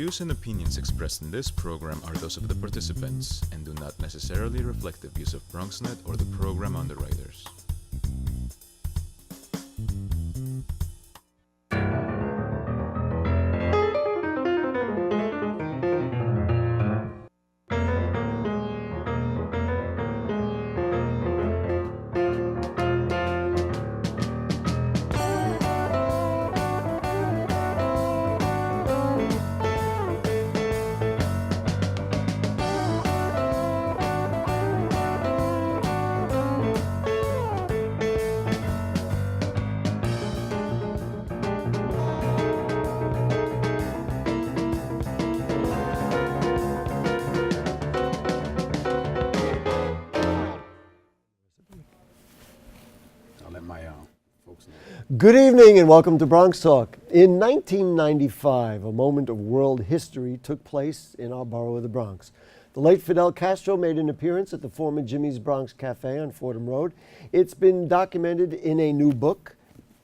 views and opinions expressed in this program are those of the participants and do not necessarily reflect the views of BronxNet or the program underwriters. Good evening and welcome to Bronx Talk. In 1995, a moment of world history took place in our borough of the Bronx. The late Fidel Castro made an appearance at the former Jimmy's Bronx Cafe on Fordham Road. It's been documented in a new book.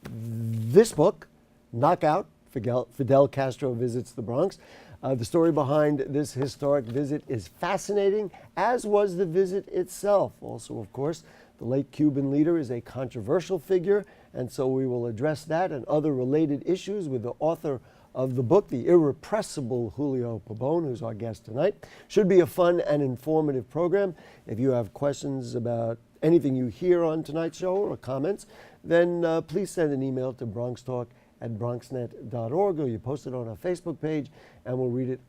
This book, Knockout, Fidel Castro Visits the Bronx. The story behind this historic visit is fascinating, as was the visit itself. Also, of course, the late Cuban leader is a controversial figure, and so we will address that and other related issues with the author of the book, the irrepressible Julio Pabón, who's our guest tonight. Should be a fun and informative program. If you have questions about anything you hear on tonight's show or comments, then please send an email to BronxTalk@BronxNet.org, or you post it on our Facebook page, and we'll read it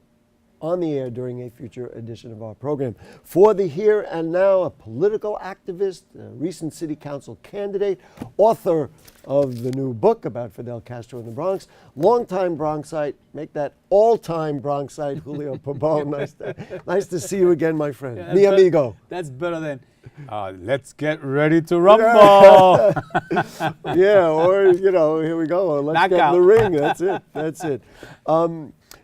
on the air during a future edition of our program. For the here and now, a political activist, a recent city council candidate, author of the new book about Fidel Castro in the Bronx, longtime Bronxite, make that all-time Bronxite, Julio Pabón. Nice to see you again, my friend. Yeah, Mi amigo. That's better than, let's get ready to rumble. Yeah, or, here we go. Let's Knockout. get in the ring. That's it.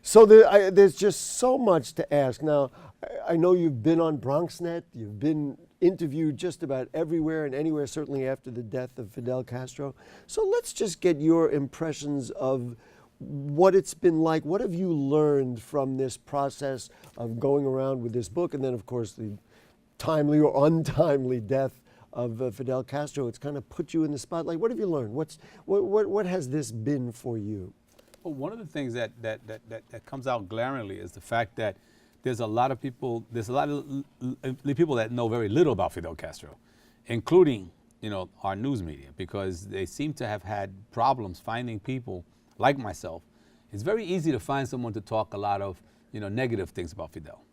So there's just so much to ask. Now, I know you've been on BronxNet. You've been interviewed just about everywhere and anywhere, certainly after the death of Fidel Castro. So let's just get your impressions of what it's been like. What have you learned from this process of going around with this book? And then, of course, the timely or untimely death of Fidel Castro. It's kind of put you in the spotlight. What have you learned? What has this been for you? Well, one of the things that comes out glaringly is the fact that there's a lot of people that know very little about Fidel Castro, including, our news media, because they seem to have had problems finding people like myself. It's very easy to find someone to talk a lot of, negative things about Fidel.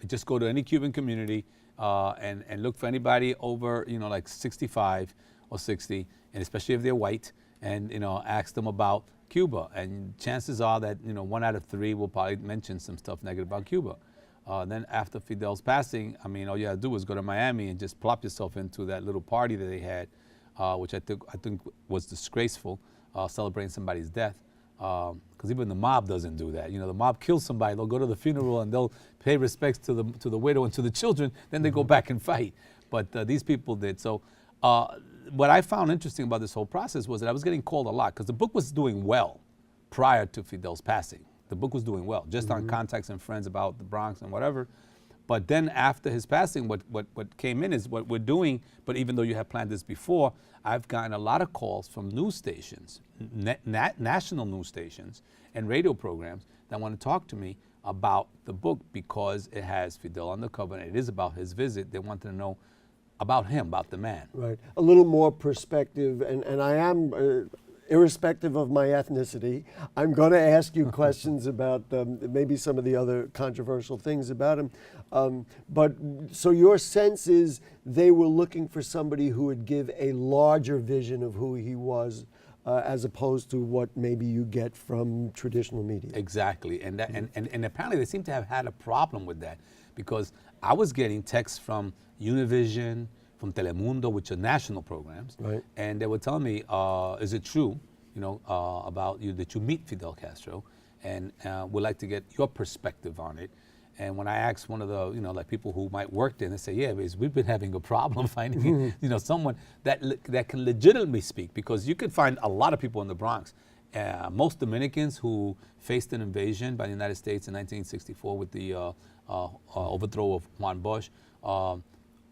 Just go to any Cuban community and look for anybody over, like 65 or 60, and especially if they're white, and, ask them about Cuba, and chances are that 1 out of 3 will probably mention some stuff negative about Cuba. Then after Fidel's passing, all you had to do was go to Miami and just plop yourself into that little party that they had, which I think was disgraceful, celebrating somebody's death. Because even the mob doesn't do that. The mob kills somebody, they'll go to the funeral and they'll pay respects to the widow and to the children, then they go back and fight. But these people did. So what I found interesting about this whole process was that I was getting called a lot, because the book was doing well prior to Fidel's passing. The book was doing well, just on contacts and friends about the Bronx and whatever. But then after his passing, what came in is what we're doing, but even though you had planned this before, I've gotten a lot of calls from news stations, national news stations and radio programs that want to talk to me about the book, because it has Fidel on the cover and it is about his visit. They wanted to know about him, about the man. Right. A little more perspective, and I am, irrespective of my ethnicity, I'm going to ask you questions about maybe some of the other controversial things about him. But so your sense is they were looking for somebody who would give a larger vision of who he was, as opposed to what maybe you get from traditional media. Exactly, and apparently they seem to have had a problem with that, because I was getting texts from Univision, from Telemundo, which are national programs, right, and they were telling me, is it true, about you, that you meet Fidel Castro, and would like to get your perspective on it. And when I asked one of the, like people who might work there, they say, yeah, we've been having a problem finding, someone that can legitimately speak, because you could find a lot of people in the Bronx, Most Dominicans who faced an invasion by the United States in 1964 with the overthrow of Juan Bosch,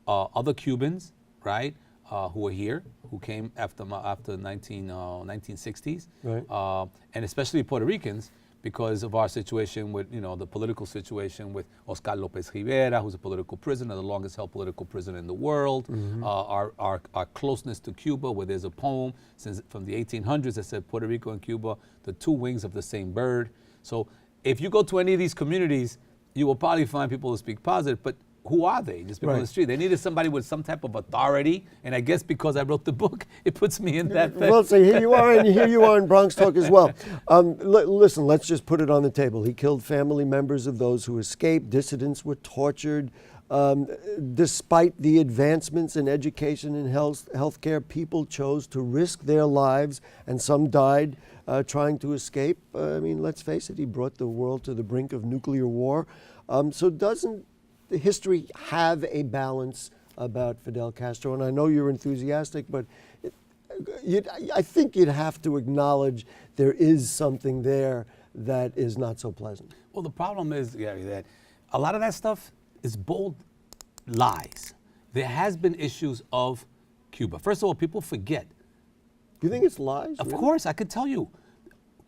other Cubans, right, who were here, who came after 1960s, Right. And especially Puerto Ricans, because of our situation with, the political situation with Oscar Lopez Rivera, who's a political prisoner, the longest held political prisoner in the world. Our closeness to Cuba, where there's a poem from the 1800s that said Puerto Rico and Cuba, the two wings of the same bird. So if you go to any of these communities, you will probably find people who speak positive, but who are they? Just people on the street. They needed somebody with some type of authority, and I guess because I wrote the book, it puts me in that thing. Well, so here you are, and here you are in Bronx Talk as well. Listen, let's just put it on the table. He killed family members of those who escaped. Dissidents were tortured. Despite the advancements in education and healthcare, people chose to risk their lives, and some died trying to escape. Let's face it, he brought the world to the brink of nuclear war. So doesn't the history have a balance about Fidel Castro? And I know you're enthusiastic, but I think you'd have to acknowledge there is something there that is not so pleasant. Well, the problem is, Gary, that a lot of that stuff is bold lies. There has been issues of Cuba. First of all, people forget. You think it's lies? Of really? course, I could tell you.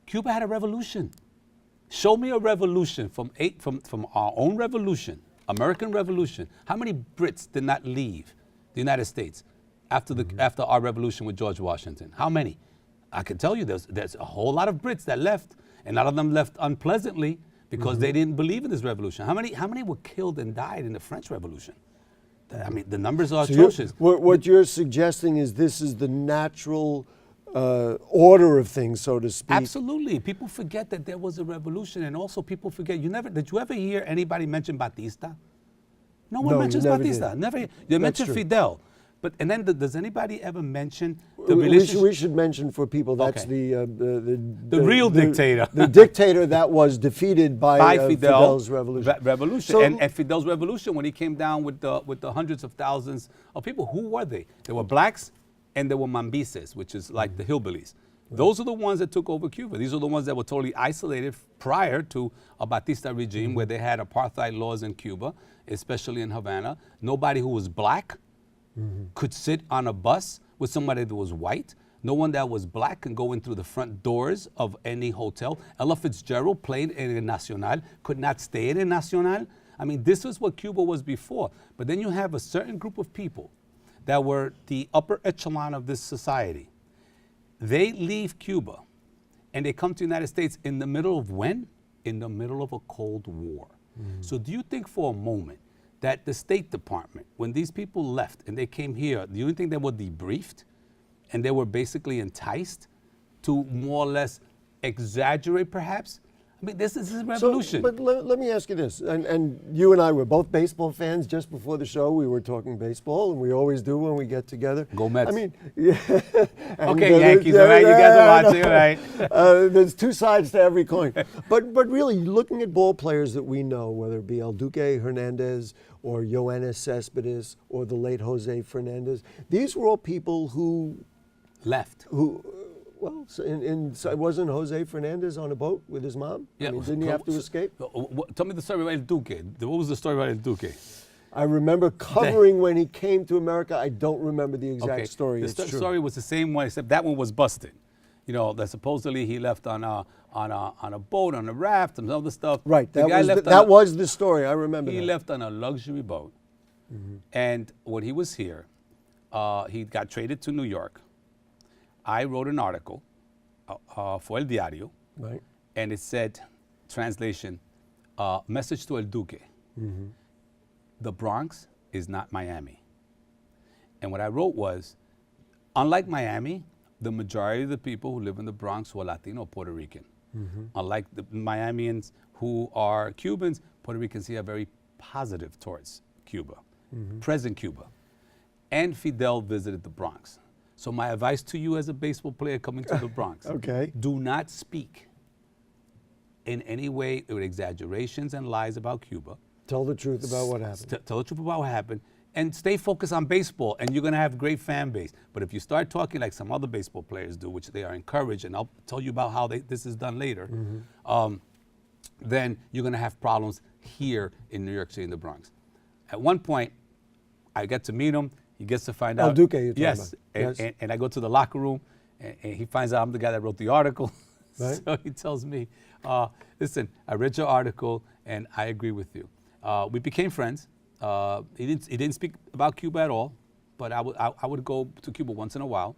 Cuba had a revolution. Show me a revolution from our own revolution, American Revolution. How many Brits did not leave the United States after our revolution with George Washington? How many? I can tell you there's a whole lot of Brits that left, and a lot of them left unpleasantly because they didn't believe in this revolution. How many were killed and died in the French Revolution? I mean, the numbers are atrocious. What you're suggesting is this is the natural order of things, so to speak. Absolutely. People forget that there was a revolution, and also people forget. Did you ever hear anybody mention Batista? No one mentions Batista. Did. Never. They mention true. Fidel. And then does anybody ever mention the We relationship? should mention for people that's Okay. the real dictator. The dictator that was defeated by Fidel's revolution. Revolution. And Fidel's revolution, when he came down with the hundreds of thousands of people, who were they? They were blacks and there were mambises, which is like the hillbillies. Those are the ones that took over Cuba. These are the ones that were totally isolated prior to a Batista regime where they had apartheid laws in Cuba, especially in Havana. Nobody who was black could sit on a bus with somebody that was white. No one that was black can go in through the front doors of any hotel. Ella Fitzgerald played in El Nacional, could not stay in El Nacional. I mean, this is what Cuba was before. But then you have a certain group of people that were the upper echelon of this society. They leave Cuba and they come to the United States in the middle of when? In the middle of a Cold War. So do you think for a moment that the State Department, when these people left and they came here, do you think they were debriefed and they were basically enticed to more or less exaggerate perhaps? I mean, this is a revolution. But let me ask you this, and you and I were both baseball fans. Just before the show, we were talking baseball, and we always do when we get together. Go Mets. I mean, yeah. Okay, Yankees, all right, you guys are watching, all right. There's two sides to every coin. But really, looking at ball players that we know, whether it be El Duque Hernandez or Yoenis Cespedes or the late Jose Fernandez, these were all people who Left. Well, so wasn't Jose Fernandez on a boat with his mom? Yeah. I mean, didn't he have to escape? Tell me the story about El Duque. What was the story about El Duque? I remember covering when he came to America. I don't remember the exact story. The It's true. story was the same one, except that one was busted. You know, that supposedly he left on a boat, on a raft, and other stuff. Right. The guy That was the story. I remember He that. left on a luxury boat. And when he was here, he got traded to New York. I wrote an article for El Diario, Right. and it said, translation, message to El Duque. The Bronx is not Miami. And what I wrote was, unlike Miami, the majority of the people who live in the Bronx were Latino Puerto Rican. Unlike the Miamians who are Cubans, Puerto Ricans here are very positive towards Cuba, present Cuba. And Fidel visited the Bronx. So my advice to you as a baseball player coming to the Bronx, Okay. do not speak in any way with exaggerations and lies about Cuba. Tell the truth about what happened. Tell the truth about what happened. and stay focused on baseball, and you're going to have great fan base. But if you start talking like some other baseball players do, which they are encouraged, and I'll tell you about how this is done later, then you're going to have problems here in New York City in the Bronx. At one point, I get to meet him. He gets to find out. Duque, you're talking yes, about. and I go to the locker room, and he finds out I'm the guy that wrote the article. Right. So he tells me, listen, I read your article, and I agree with you. We became friends. He didn't speak about Cuba at all, but I would go to Cuba once in a while,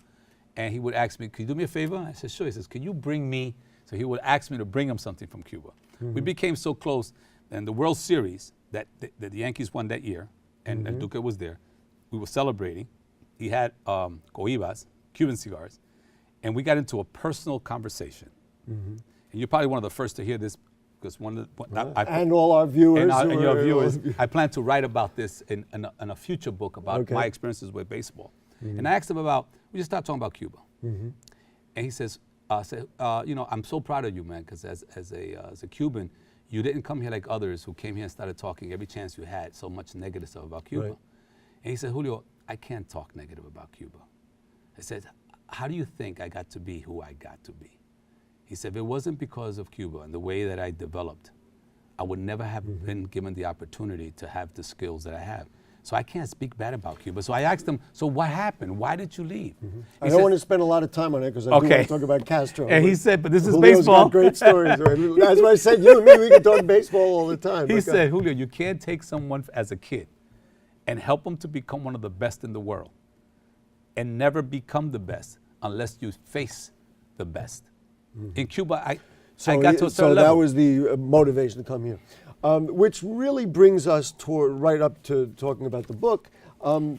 and he would ask me, "Can you do me a favor?" I said, "Sure." He says, "Can you bring me?" So he would ask me to bring him something from Cuba. We became so close, and the World Series that the Yankees won that year, and Duque was there. We were celebrating. He had cohibas, Cuban cigars, and we got into a personal conversation. And you're probably one of the first to hear this. Because and all our viewers. And your viewers. I plan to write about this in a future book about my experiences with baseball. And I asked him we just started talking about Cuba. And he says, I'm so proud of you, man, because as a Cuban, you didn't come here like others who came here and started talking every chance you had so much negative stuff about Cuba. Right. And he said, Julio, I can't talk negative about Cuba. I said, how do you think I got to be who I got to be? He said, if it wasn't because of Cuba and the way that I developed, I would never have been given the opportunity to have the skills that I have. So I can't speak bad about Cuba. So I asked him, so what happened? Why did you leave? I don't want to spend a lot of time on it because I do want to talk about Castro. And he said, but this is Julio's baseball. Got great stories. That's why I said you and me, we can talk baseball all the time. He said, Julio, you can't take someone as a kid and help them to become one of the best in the world and never become the best unless you face the best. In Cuba, I got to a certain level. So that was the motivation to come here. Which really brings us right up to talking about the book. The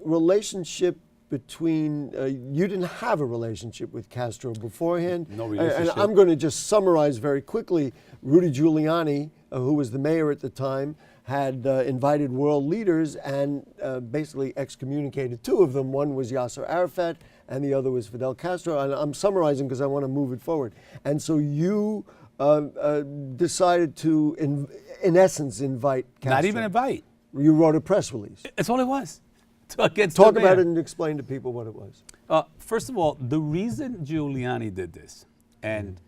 relationship between, you didn't have a relationship with Castro beforehand. No relationship. And I'm going to just summarize very quickly. Rudy Giuliani, who was the mayor at the time, had invited world leaders and basically excommunicated two of them. One was Yasser Arafat and the other was Fidel Castro. And I'm summarizing because I want to move it forward. And so you decided to, in essence, invite Castro. Not even invite. You wrote a press release. That's all it was. Talk about it and explain to people what it was. First of all, the reason Giuliani did this, and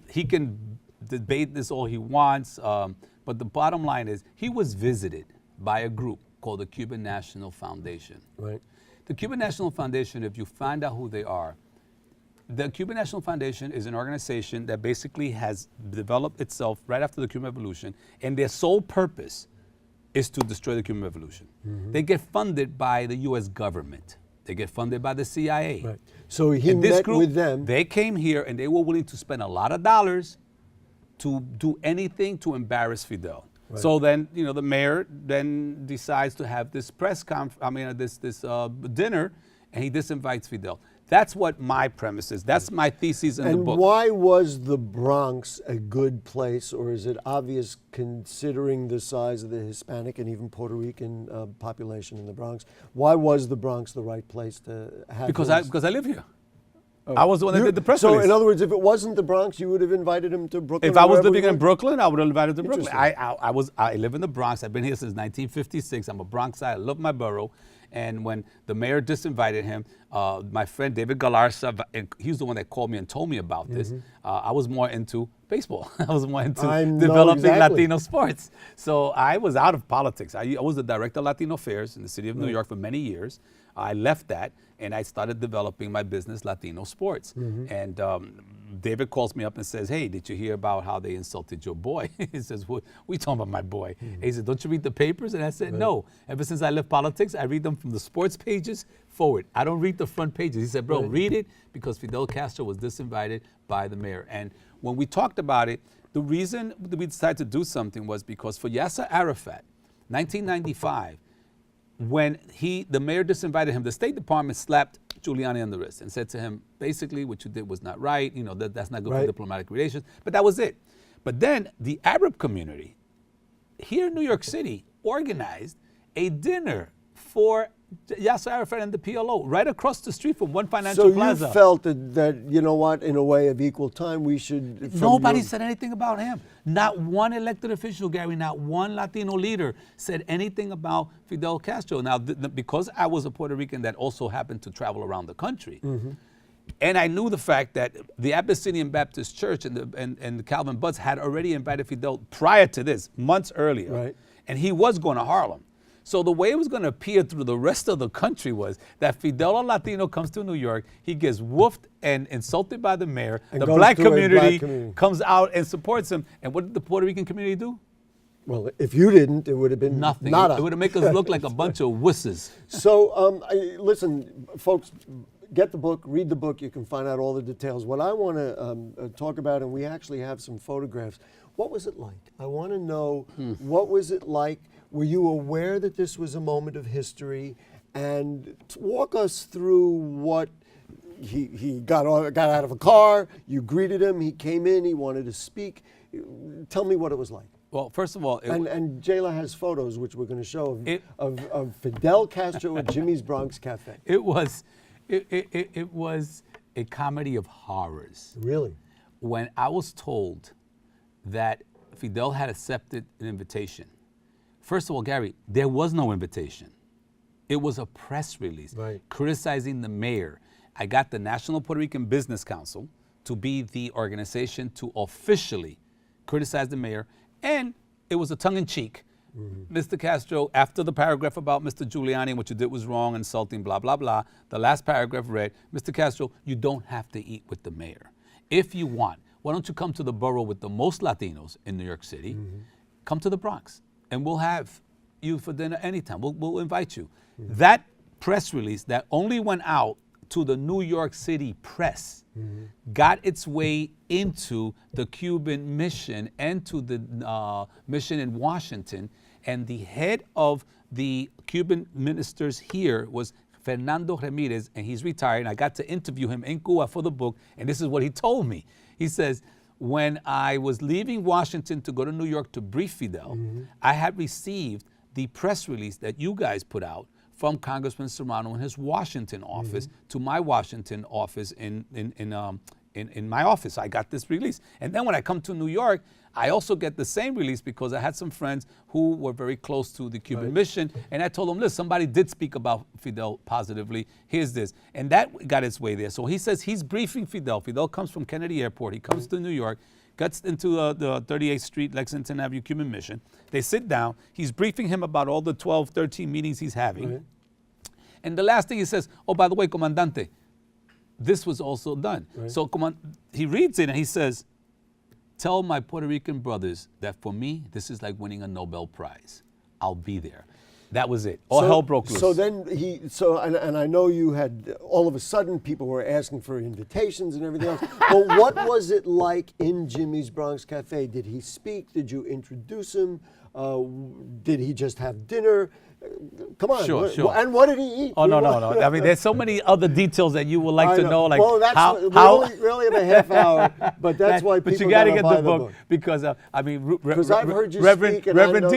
he can debate this all he wants, but the bottom line is he was visited by a group called the Cuban National Foundation. Right. The Cuban National Foundation, if you find out who they are, the Cuban National Foundation is an organization that basically has developed itself right after the Cuban Revolution, and their sole purpose is to destroy the Cuban Revolution. They get funded by the U.S. government. They get funded by the CIA. Right. So he And this met group, with them. They came here and they were willing to spend a lot of dollars to do anything to embarrass Fidel. Right. So then, the mayor then decides to have this this dinner, and he disinvites Fidel. That's what my premise is. That's my thesis in the book. And why was the Bronx a good place, or is it obvious considering the size of the Hispanic and even Puerto Rican population in the Bronx? Why was the Bronx the right place to have? Because I live here. I was the one that did the press So release. in other words, if it wasn't the Bronx, you would have invited him to Brooklyn? If I was wherever living you in were? Brooklyn, I would have invited him to Brooklyn. Interesting. I live in the Bronx. I've been here since 1956. I'm a Bronxite. I love my borough. And when the mayor disinvited him, my friend David Galarza, and he's the one that called me and told me about this. I was more into baseball. I was more into developing Latino sports. So I was out of politics. I was the director of Latino affairs in the city of New York for many years. I left that and I started developing my business, Latino Sports. And David calls me up and says, hey, did you hear about how they insulted your boy? He says, what are you talking about my boy? He said, don't you read the papers? And I said, no. Ever since I left politics, I read them from the sports pages forward. I don't read the front pages. He said, bro, read it because Fidel Castro was disinvited by the mayor. And when we talked about it, the reason we decided to do something was because for Yasser Arafat, 1995, when the mayor disinvited him, the State Department slapped Giuliani on the wrist and said to him, basically, what you did was not right. That's not good for diplomatic relations. But that was it. But then the Arab community here in New York City organized a dinner for Yasser Arafat and the PLO, right across the street from One So Financial Plaza. you felt that, you know what, in a way of equal time, we should... from Nobody your- said anything about him. Not one elected official, Gary, not one Latino leader said anything about Fidel Castro. Now, because I was a Puerto Rican that also happened to travel around the country, and I knew the fact that the Abyssinian Baptist Church and the Calvin Butts had already invited Fidel prior to this, months earlier, Right. and he was going to Harlem. So the way it was going to appear through the rest of the country was that Fidel, a Latino, comes to New York, he gets woofed and insulted by the mayor, And the goes black to a black community community. comes out and supports him. And what did the Puerto Rican community do? Well, if you didn't, it would have been Nothing. nada. It would have made us look like a bunch of wusses. So, listen, folks, get the book, read the book. You can find out all the details. What I want to talk about, and we actually have some photographs. What was it like? I want to know, what was it like? Were you aware that this was a moment of history? And walk us through what he got out of a car. You greeted him. He came in. He wanted to speak. Tell me what it was like. Well, first of all, And Jayla has photos, which we're going to show, of Fidel Castro at Jimmy's Bronx Cafe. it was a comedy of horrors. Really? When I was told that Fidel had accepted an invitation, first of all, Gary, there was no invitation. It was a press release criticizing the mayor. I got the National Puerto Rican Business Council to be the organization to officially criticize the mayor, and it was a tongue-in-cheek. Mr. Castro, after the paragraph about Mr. Giuliani, what you did was wrong, insulting, blah, blah, blah, the last paragraph read, Mr. Castro, you don't have to eat with the mayor. If you want, why don't you come to the borough with the most Latinos in New York City, come to the Bronx, and we'll have you for dinner anytime. We'll invite you. That press release that only went out to the New York City press got its way into the Cuban mission and to the mission in Washington. And the head of the Cuban ministers here was Fernando Ramirez, and he's retired. And I got to interview him in Cuba for the book, and this is what he told me. He says, when I was leaving Washington to go to New York to brief Fidel, I had received the press release that you guys put out from Congressman Serrano in his Washington office to my Washington office in my office. I got this release. And then when I come to New York, I also get the same release because I had some friends who were very close to the Cuban mission. And I told them, listen, somebody did speak about Fidel positively. Here's this. And that got its way there. So he says he's briefing Fidel. Fidel comes from Kennedy Airport. He comes to New York, gets into the 38th Street, Lexington Avenue Cuban mission. They sit down. He's briefing him about all the 12, 13 meetings he's having. And the last thing he says, oh, by the way, Comandante, this was also done. So he reads it and he says, tell my Puerto Rican brothers that for me, this is like winning a Nobel Prize. I'll be there. That was it. All hell broke loose. So then and I know you had, all of a sudden, people were asking for invitations and everything else. But what was it like in Jimmy's Bronx Cafe? Did he speak? Did you introduce him? Did he just have dinner? Come on. Sure. And what did he eat? Oh, no. I mean, there's so many other details that you would like to know. Like well, that's how we only have a half hour, but that's why people But you got to gotta get buy the book because, I mean, I've heard you Reverend, speak and I Reverend know-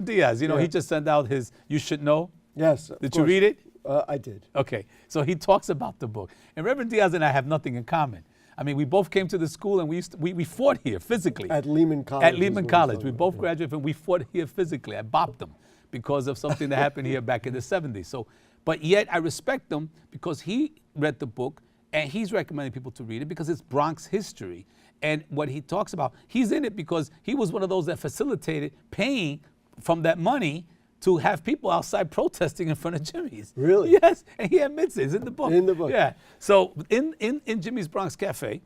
Diaz, you know, he just sent out his You Should Know. Yes. Did you read it? I did. Okay, so he talks about the book. And Reverend Diaz and I have nothing in common. I mean, we both came to the school and we fought here physically. At Lehman College. At Lehman College. We both graduated and we fought here physically. I bopped them because of something that happened here back in the 70s. So, but yet I respect him because he read the book and he's recommending people to read it because it's Bronx history. And what he talks about, he's in it because he was one of those that facilitated paying from that money to have people outside protesting in front of Jimmy's. Really? Yes, and he admits it. It's in the book. In the book. Yeah. So in Jimmy's Bronx Cafe,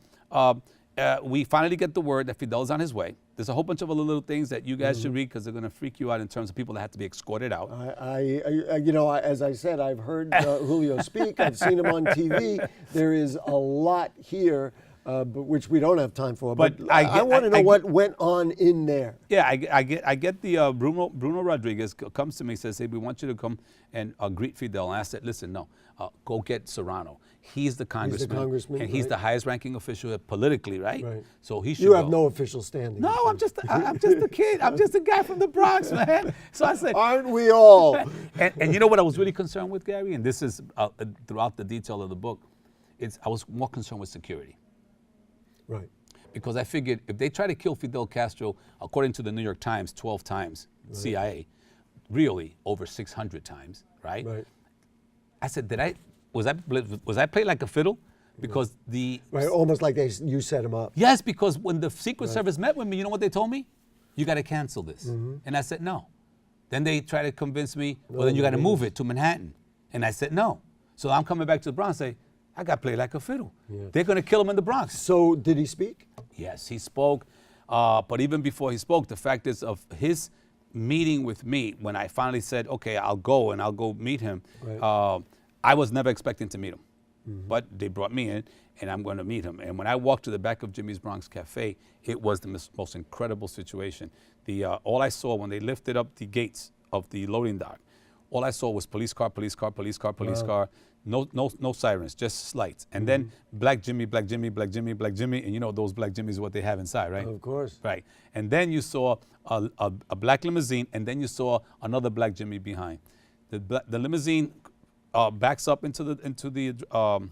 we finally get the word that Fidel's on his way. There's a whole bunch of other little things that you guys should read because they're going to freak you out in terms of people that have to be escorted out. As I said, I've heard Julio speak. I've seen him on TV. There is a lot here. but which we don't have time for. But But I want to know what went on in there. Yeah, I get the Bruno Rodriguez comes to me and says, hey, we want you to come and greet Fidel. And I said, listen, no, go get Serrano. He's the congressman. And he's right. the highest ranking official politically, right? Right. So he should You have go. no official standing. No, I'm just a kid. I'm just a guy from the Bronx, man. So I said, Aren't we all? and you know what I was really concerned with, Gary? And this is throughout the detail of the book. I was more concerned with security. Right. Because I figured if they try to kill Fidel Castro, according to the New York Times, 12 times, right. CIA, really over 600 times, right? Right. I said, was I played like a fiddle? Because right, almost like you set him up. Yes, because when the Secret right. Service met with me, you know what they told me? You got to cancel this. Mm-hmm. And I said, no. Then they try to convince me, well, then you got to move it to Manhattan. And I said, no. So I'm coming back to the Bronx and say, I got played like a fiddle. Yeah. They're going to kill him in the Bronx. So did he speak? Yes, he spoke. But even before he spoke, the fact is of his meeting with me, when I finally said, okay, I'll go meet him, right. I was never expecting to meet him. Mm-hmm. But they brought me in, and I'm going to meet him. And when I walked to the back of Jimmy's Bronx Cafe, it was the most incredible situation. All I saw when they lifted up the gates of the loading dock, all I saw was police car, no sirens, just lights. And then Black Jimmy, and you know those Black Jimmys, what they have inside, right? Of course. Right. And then you saw a black limousine, and then you saw another Black Jimmy behind. The limousine backs up into the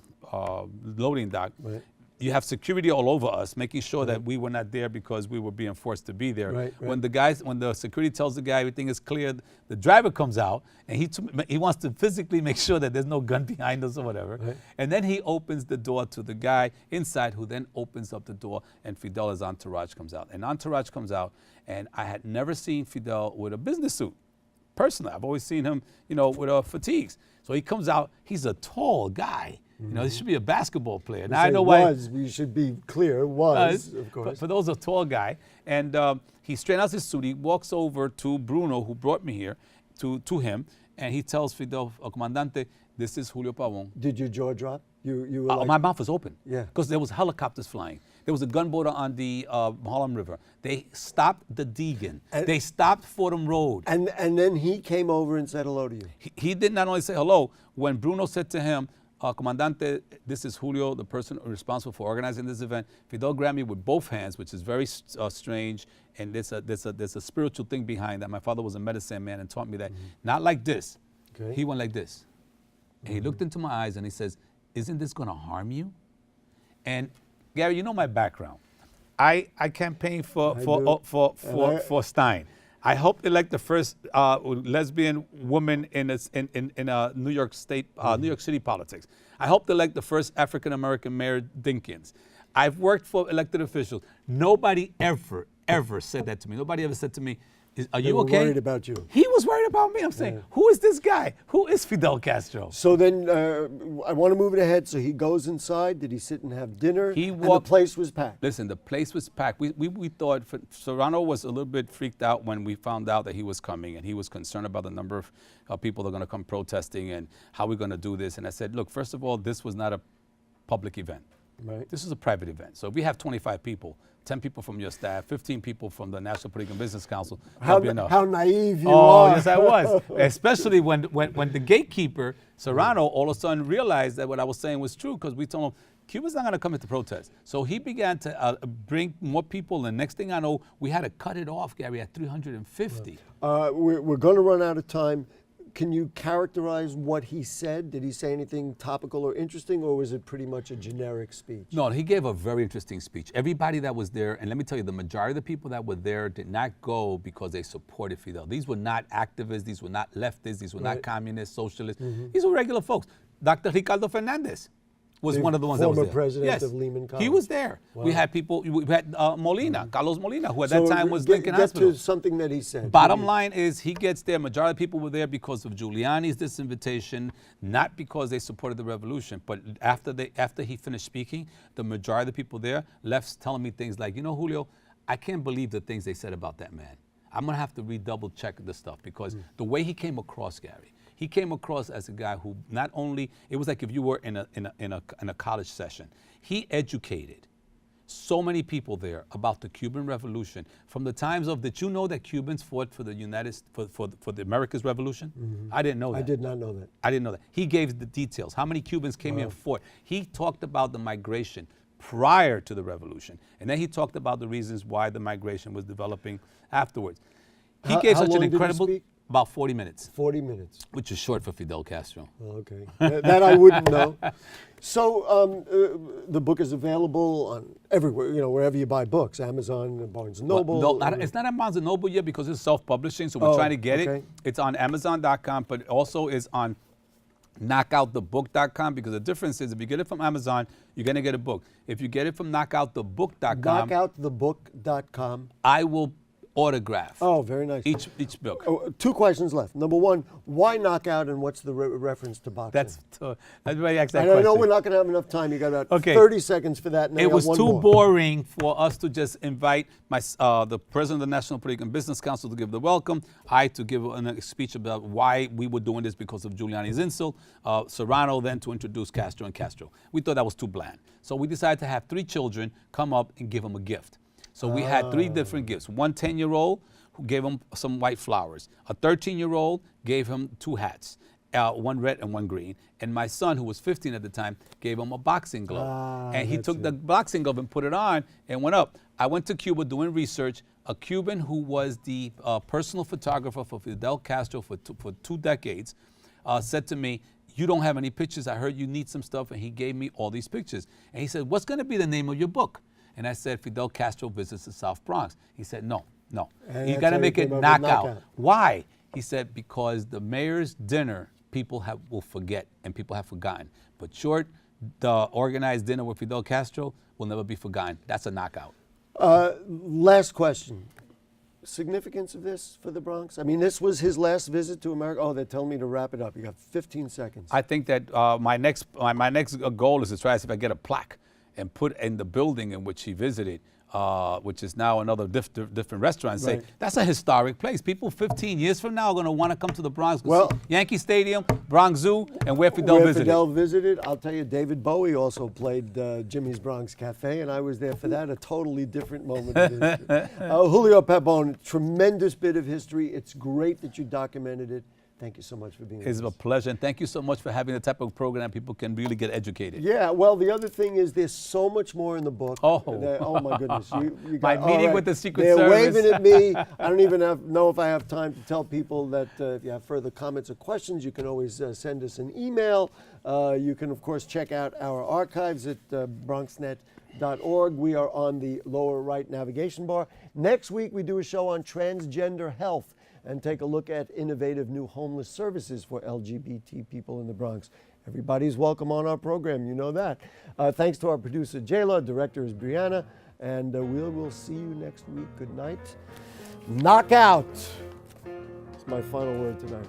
loading dock. Right. You have security all over us, making sure that we were not there because we were being forced to be there. Right, right. When the security tells the guy everything is clear, the driver comes out and he wants to physically make sure that there's no gun behind us or whatever. Right. And then he opens the door to the guy inside, who then opens up the door, and Fidel's entourage comes out. And entourage comes out, and I had never seen Fidel with a business suit. Personally, I've always seen him, with fatigues. So he comes out. He's a tall guy. He should be a basketball player. Now I know why. We should be clear. Was, of course. For those, a tall guy. And he straightens out his suit. He walks over to Bruno, who brought me here, to him. And he tells Fidel, Comandante, this is Julio Pabón. Did your jaw drop? You were like, my mouth was open. Yeah. Because there was helicopters flying. There was a gunboat on the Harlem River. They stopped the Deegan. They stopped Fordham Road. And then he came over and said hello to you. He did not only say hello. When Bruno said to him, Comandante, this is Julio, the person responsible for organizing this event. Fidel grabbed me with both hands, which is very strange, and there's a spiritual thing behind that. My father was a medicine man and taught me that. Not like this. Okay. He went like this. And he looked into my eyes and he says, isn't this going to harm you? And Gary, you know my background. I campaigned for Stein. I helped elect the first lesbian woman in New York State, New York City politics. I helped elect the first African American mayor, Dinkins. I've worked for elected officials. Nobody ever said that to me. Nobody ever said to me, are you okay? They were worried about you. He was worried about me. I'm saying, who is this guy? Who is Fidel Castro? So then I want to move it ahead. So he goes inside. Did he sit and have dinner? And the place was packed. Listen, the place was packed. We thought, Serrano was a little bit freaked out when we found out that he was coming, and he was concerned about the number of people that are going to come protesting and how we're going to do this. And I said, look, first of all, this was not a public event. Right. This is a private event. So if we have 25 people, 10 people from your staff, 15 people from the National Political and Business Council, that'll be enough. How naive you are. Oh, yes, I was. Especially when the gatekeeper, Serrano, all of a sudden realized that what I was saying was true, because we told him, Cuba's not going to come into protest. So he began to bring more people, and next thing I know, we had to cut it off, Gary, at 350. We're going to run out of time. Can you characterize what he said? Did he say anything topical or interesting, or was it pretty much a generic speech? No, he gave a very interesting speech. Everybody that was there, and let me tell you, the majority of the people that were there did not go because they supported Fidel. These were not activists. These were not leftists. These were not communists, socialists. These were regular folks. Dr. Ricardo Fernandez was one of the ones that was there. Former president of Lehman College. He was there. Wow. We had people, we had Molina, Carlos Molina, who at that time was Lincoln Hospital. Hospital. Get to something that he said. Bottom line is, he gets there. Majority of people were there because of Giuliani's disinvitation, not because they supported the revolution. But after he finished speaking, the majority of the people there left telling me things like, Julio, I can't believe the things they said about that man. I'm going to have to redouble check this stuff, because the way he came across, Gary, he came across as a guy who not only, it was like if you were in a college session. He educated so many people there about the Cuban Revolution from the times of. Did you know that Cubans fought for the for the America's Revolution? I didn't know that. I did not know that. I didn't know that. He gave the details. How many Cubans came here and fought? He talked about the migration prior to the revolution, and then he talked about the reasons why the migration was developing afterwards. He gave how such an long did he incredible. speak? About 40 minutes. 40 minutes. Which is short for Fidel Castro. Oh, okay. That I wouldn't know. So the book is available on everywhere, wherever you buy books, Amazon, Barnes & Noble. Well, no, it's not on Barnes & Noble yet because it's self-publishing, so we're trying to get it. It's on Amazon.com, but also is on knockoutthebook.com, because the difference is if you get it from Amazon, you're going to get a book. If you get it from knockoutthebook.com, knockoutthebook.com, I will autograph. Oh, very nice. Each book. Oh, 2 questions left. Number 1, why knockout, and what's the reference to boxing? That's everybody asks that question. I know question. we're not going to have enough time. You got about 30 seconds for that. And it was one too more. boring for us to just invite the president of the National Political and Business Council to give the welcome, I to give a speech about why we were doing this because of Giuliani's insult, Serrano then to introduce Castro and Castro. We thought that was too bland. So we decided to have 3 children come up and give him a gift. So we had 3 different gifts. One 10-year-old who gave him some white flowers. A 13-year-old gave him 2 hats, one red and one green. And my son, who was 15 at the time, gave him a boxing glove. And he took the boxing glove and put it on and went up. I went to Cuba doing research. A Cuban who was the personal photographer for Fidel Castro for 2 decades said to me, "You don't have any pictures. I heard you need some stuff." And he gave me all these pictures. And he said, "What's going to be the name of your book?" And I said, "Fidel Castro visits the South Bronx." He said, no. You got to make it knockout. Why? He said, because the mayor's dinner, people will forget, and people have forgotten. But the organized dinner with Fidel Castro will never be forgotten. That's a knockout. Last question. Significance of this for the Bronx? I mean, this was his last visit to America. Oh, they're telling me to wrap it up. You got 15 seconds. I think that my next goal is to try to see if I get a plaque and put in the building in which he visited, which is now another different restaurant, and say, that's a historic place. People 15 years from now are going to want to come to the Bronx, see Yankee Stadium, Bronx Zoo, and where Fidel visited. I'll tell you, David Bowie also played Jimmy's Bronx Cafe, and I was there for that, a totally different moment of history. Julio Pabón, tremendous bit of history. It's great that you documented it. Thank you so much for being with us. It's a pleasure, and thank you so much for having the type of program people can really get educated. Yeah, well, the other thing is there's so much more in the book. Oh my goodness. You got, my meeting with the Secret Service. They're waving at me. I don't even know if I have time to tell people that if you have further comments or questions, you can always send us an email. You can, of course, check out our archives at BronxNet.org. We are on the lower right navigation bar. Next week, we do a show on transgender health and take a look at innovative new homeless services for LGBT people in the Bronx. Everybody's welcome on our program, you know that. Thanks to our producer, Jayla, director is Brianna, and we'll see you next week. Good night. Knockout! It's my final word tonight.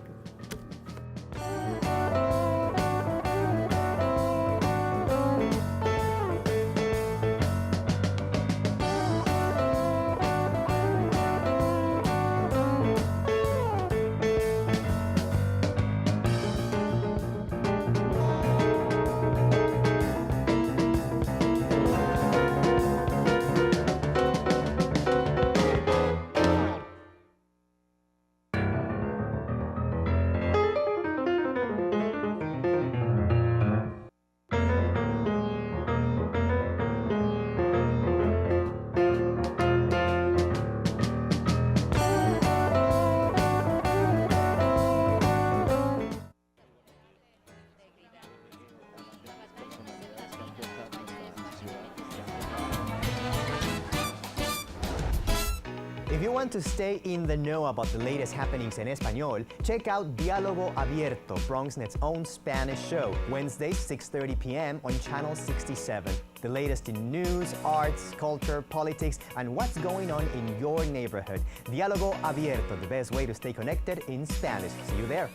If you want to stay in the know about the latest happenings en español, check out Diálogo Abierto, BronxNet's own Spanish show, Wednesdays, 6:30 p.m. on Channel 67. The latest in news, arts, culture, politics, and what's going on in your neighborhood. Diálogo Abierto, the best way to stay connected in Spanish. See you there.